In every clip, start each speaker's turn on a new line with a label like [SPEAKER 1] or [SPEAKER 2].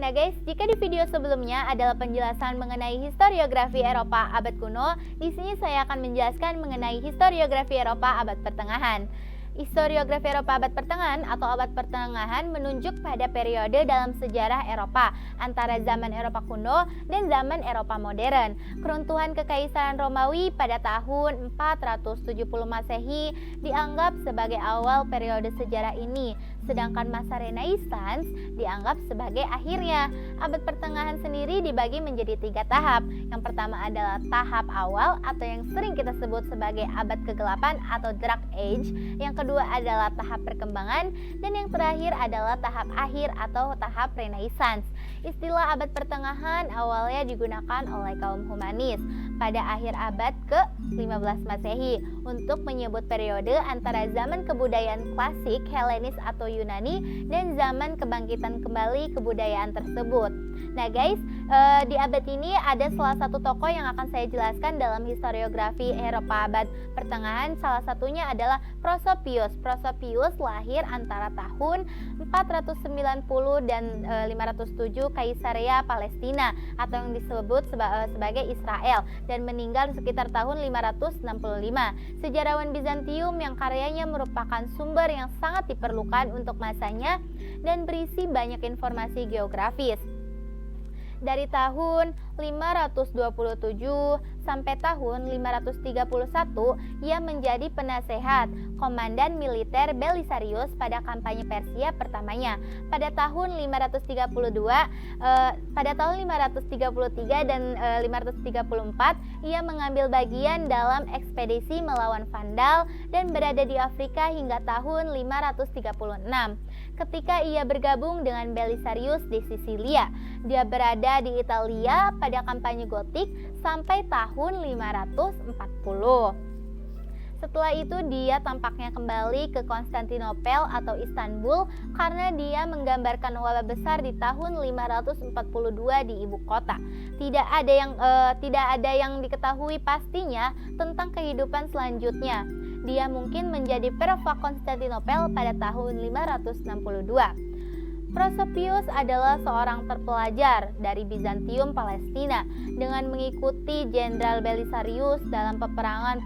[SPEAKER 1] Nah guys, jika di video sebelumnya adalah penjelasan mengenai historiografi Eropa abad kuno, di sini saya akan menjelaskan mengenai historiografi Eropa abad pertengahan. Historiografi Eropa abad pertengahan atau abad pertengahan menunjuk pada periode dalam sejarah Eropa antara zaman Eropa kuno dan zaman Eropa modern. Keruntuhan Kekaisaran Romawi pada tahun 470 Masehi dianggap sebagai awal periode sejarah ini, sedangkan masa Renaissance dianggap sebagai akhirnya. Abad pertengahan sendiri dibagi menjadi 3 tahap. Yang pertama adalah tahap awal atau yang sering kita sebut sebagai abad kegelapan atau Dark Age. Yang kedua adalah tahap perkembangan, dan yang terakhir adalah tahap akhir atau tahap Renaissance. Istilah abad pertengahan awalnya digunakan oleh kaum humanis pada akhir abad ke-15 Masehi untuk menyebut periode antara zaman kebudayaan klasik Helenis atau Yunani dan zaman kebangkitan kembali kebudayaan tersebut. Nah guys, di abad ini ada salah satu tokoh yang akan saya jelaskan dalam historiografi Eropa abad pertengahan. Salah satunya adalah Prosopius. Prosopius lahir antara tahun 490 dan 507 Kaisarea Palestina atau yang disebut sebagai Israel, dan meninggal sekitar tahun 565. Sejarawan Bizantium yang karyanya merupakan sumber yang sangat diperlukan untuk masanya dan berisi banyak informasi geografis. Dari tahun 527 sampai tahun 531 ia menjadi penasehat komandan militer Belisarius pada kampanye Persia pertamanya. Pada tahun 533 dan 534 ia mengambil bagian dalam ekspedisi melawan Vandal dan berada di Afrika hingga tahun 536. Ketika ia bergabung dengan Belisarius di Sisilia, dia berada di Italia pada kampanye Gotik sampai tahun 540. Setelah itu dia tampaknya kembali ke Konstantinopel atau Istanbul karena dia menggambarkan wabah besar di tahun 542 di ibu kota. Tidak ada yang diketahui pastinya tentang kehidupan selanjutnya. Dia mungkin menjadi Prefect Konstantinopel pada tahun 562. Prosopius adalah seorang terpelajar dari Bizantium Palestina. Dengan mengikuti Jenderal Belisarius dalam peperangan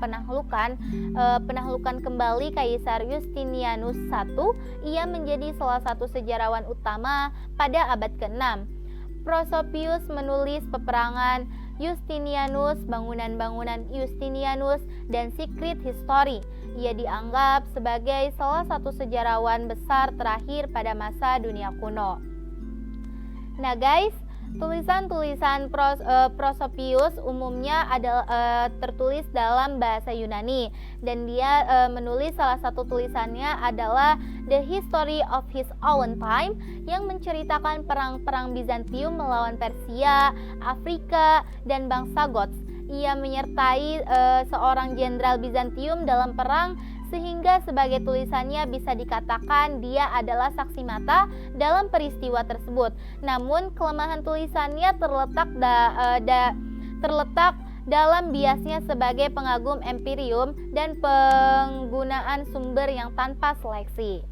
[SPEAKER 1] penaklukan kembali Kaisar Justinianus I, ia menjadi salah satu sejarawan utama pada abad ke-6. Prosopius menulis peperangan Justinianus, bangunan-bangunan Justinianus, dan Secret History. Ia dianggap sebagai salah satu sejarawan besar terakhir pada masa dunia kuno. Nah guys, tulisan-tulisan Prosopius umumnya adalah tertulis dalam bahasa Yunani, dan dia menulis salah satu tulisannya adalah The History of His Own Time yang menceritakan perang-perang Bizantium melawan Persia, Afrika, dan bangsa Goths. Ia menyertai seorang jenderal Bizantium dalam perang, sehingga sebagai tulisannya bisa dikatakan dia adalah saksi mata dalam peristiwa tersebut. Namun kelemahan tulisannya terletak dalam biasnya sebagai pengagum empirium dan penggunaan sumber yang tanpa seleksi.